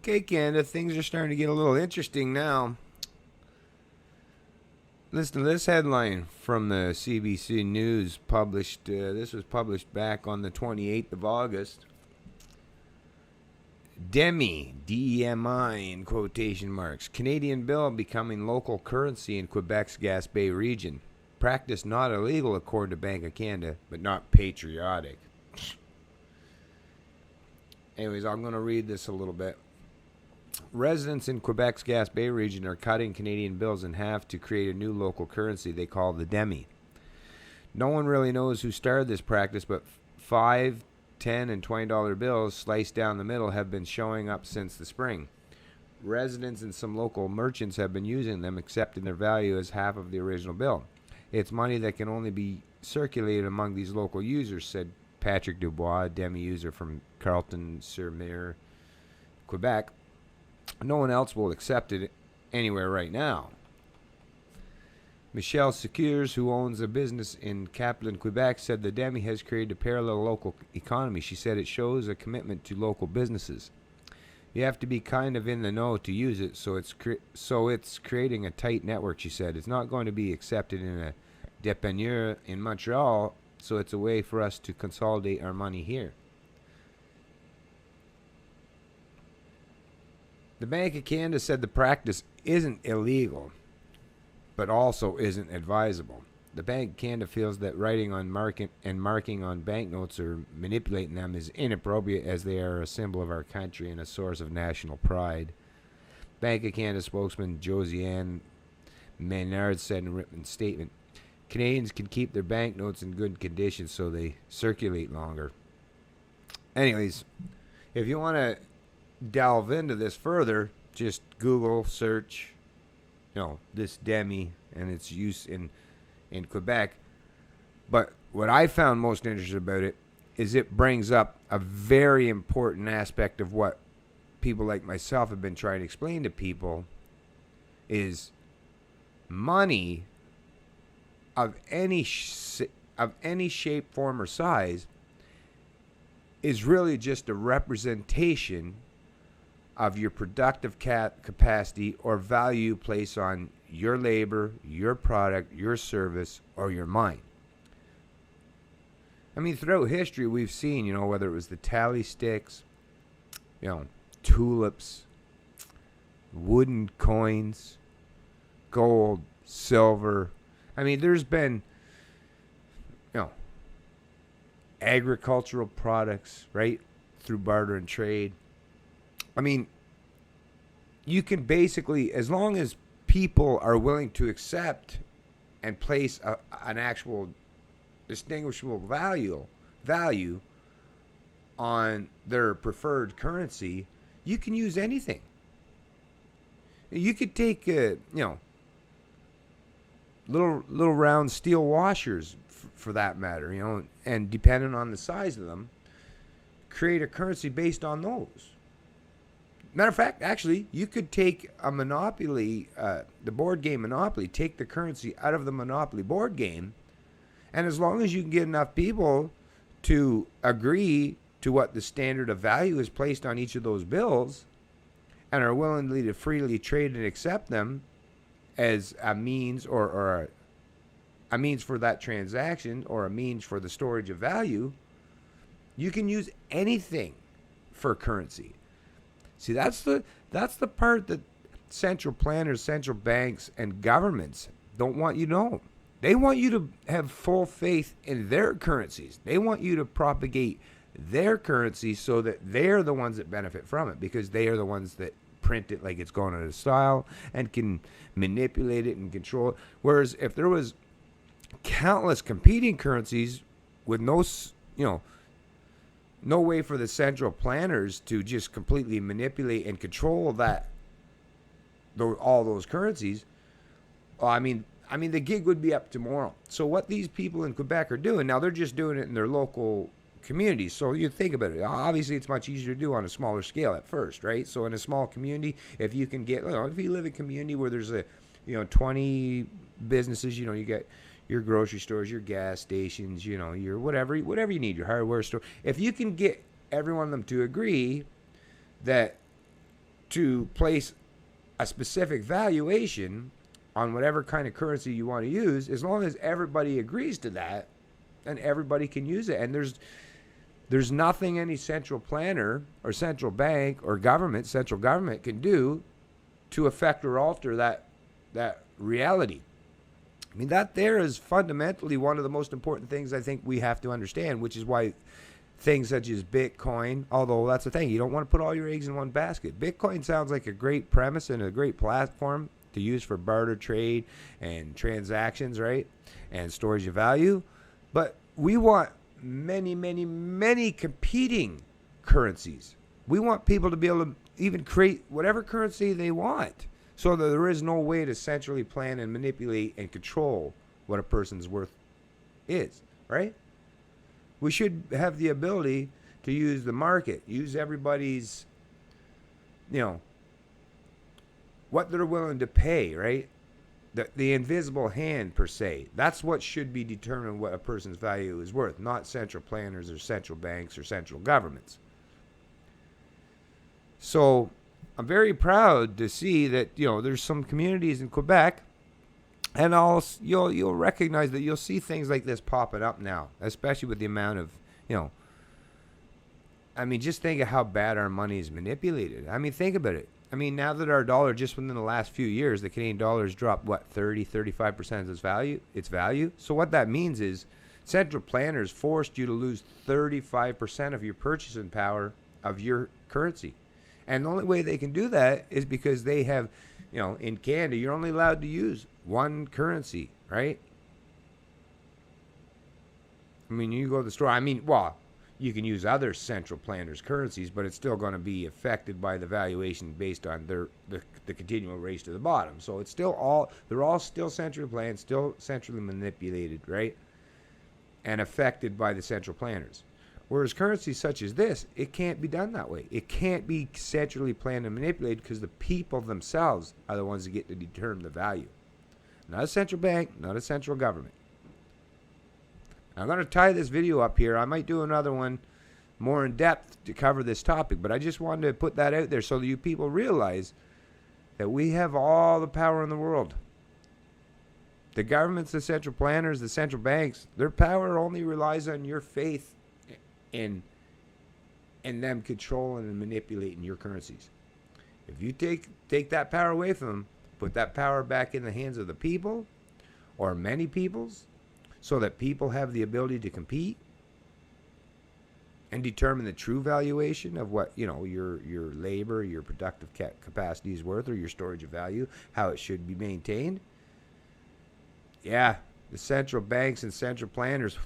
Okay, Canada, things are starting to get a little interesting now. Listen to this headline from the CBC News published. This was published back on the 28th of August. DEMI, D-E-M-I in quotation marks, Canadian bill becoming local currency in Quebec's Gaspé region. Practice not illegal according to Bank of Canada, but not patriotic. Anyways, I'm going to read this a little bit. Residents in Quebec's Gaspé region are cutting Canadian bills in half to create a new local currency they call the DEMI. No one really knows who started this practice, but $5, $10, and $20 bills sliced down the middle have been showing up since the spring. Residents and some local merchants have been using them, accepting their value as half of the original bill. It's money that can only be circulated among these local users, said Patrick Dubois, a DEMI user from Carleton-sur-Mer, Quebec. No one else will accept it anywhere right now. Michelle Secures, who owns a business in Caplan, Quebec, said the DEMI has created a parallel local economy. She said it shows a commitment to local businesses. You have to be kind of in the know to use it, so it's creating a tight network, she said. It's not going to be accepted in a dépanneur in Montreal, so it's a way for us to consolidate our money here. The Bank of Canada said the practice isn't illegal, but also isn't advisable. The Bank of Canada feels that writing on marking on banknotes or manipulating them is inappropriate, as they are a symbol of our country and a source of national pride. Bank of Canada spokesman Josiane Maynard said in a written statement, Canadians can keep their banknotes in good condition so they circulate longer. Anyways, if you want to delve into this further, just Google search, this DEMI and its use in Quebec. But what I found most interesting about it is it brings up a very important aspect of what people like myself have been trying to explain to people, is money of any shape, form, or size is really just a representation of your productive capacity or value placed on your labor, your product, your service, or your mind. I mean, throughout history, we've seen, whether it was the tally sticks, tulips, wooden coins, gold, silver. I mean, there's been, agricultural products, right, through barter and trade. I mean, you can basically, as long as people are willing to accept and place an actual distinguishable value on their preferred currency, you can use anything. You could take, little round steel washers for that matter, and depending on the size of them, create a currency based on those. Matter of fact, actually, you could take a Monopoly, the board game Monopoly, take the currency out of the Monopoly board game, and as long as you can get enough people to agree to what the standard of value is placed on each of those bills and are willing to freely trade and accept them as a means or a means for that transaction or a means for the storage of value, you can use anything for currency. See, that's the part that central planners, central banks, and governments don't want you to know. They want you to have full faith in their currencies. They want you to propagate their currency so that they're the ones that benefit from it, because they are the ones that print it like it's going out of style and can manipulate it and control it. Whereas if there was countless competing currencies with no way for the central planners to just completely manipulate and control all those currencies, I mean, the gig would be up tomorrow. So what these people in Quebec are doing now, they're just doing it in their local communities. So you think about it. Obviously, it's much easier to do on a smaller scale at first, right? So in a small community, if you can get, if you live in a community where there's 20 businesses, you get your grocery stores, your gas stations, your whatever you need, your hardware store. If you can get every one of them to agree that to place a specific valuation on whatever kind of currency you want to use, as long as everybody agrees to that, then everybody can use it. And there's nothing any central planner or central bank or central government can do to affect or alter that reality. I mean, that there is fundamentally one of the most important things I think we have to understand, which is why things such as Bitcoin, although that's the thing, you don't want to put all your eggs in one basket. Bitcoin sounds like a great premise and a great platform to use for barter trade and transactions, right? And storage of value. But we want many, many, many competing currencies. We want people to be able to even create whatever currency they want, so that there is no way to centrally plan and manipulate and control what a person's worth is, right? We should have the ability to use the market, use everybody's, what they're willing to pay, right? The invisible hand, per se. That's what should be determining what a person's value is worth, not central planners or central banks or central governments. So I'm very proud to see that, there's some communities in Quebec, and you'll recognize that you'll see things like this popping up now, especially with the amount of, just think of how bad our money is manipulated. Think about it. Now that our dollar, just within the last few years, the Canadian dollar has dropped, 35% of its value? So what that means is central planners forced you to lose 35% of your purchasing power of your currency. And the only way they can do that is because they have, in Canada, you're only allowed to use one currency, right? You go to the store. You can use other central planners' currencies, but it's still going to be affected by the valuation based on the continual race to the bottom. So it's still they're all still centrally planned, still centrally manipulated, right? And affected by the central planners. Whereas currencies such as this, it can't be done that way. It can't be centrally planned and manipulated because the people themselves are the ones that get to determine the value. Not a central bank, not a central government. I'm going to tie this video up here. I might do another one more in depth to cover this topic, but I just wanted to put that out there so that you people realize that we have all the power in the world. The governments, the central planners, the central banks, their power only relies on your faith in them controlling and manipulating your currencies. If you take that power away from them, put that power back in the hands of the people or many peoples, so that people have the ability to compete and determine the true valuation of what, your labor, your productive capacity is worth, or your storage of value, how it should be maintained. Yeah, the central banks and central planners,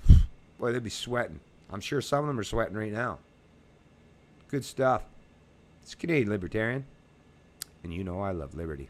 boy, they'd be sweating. I'm sure some of them are sweating right now. Good stuff. It's Canadian Libertarian, and I love liberty.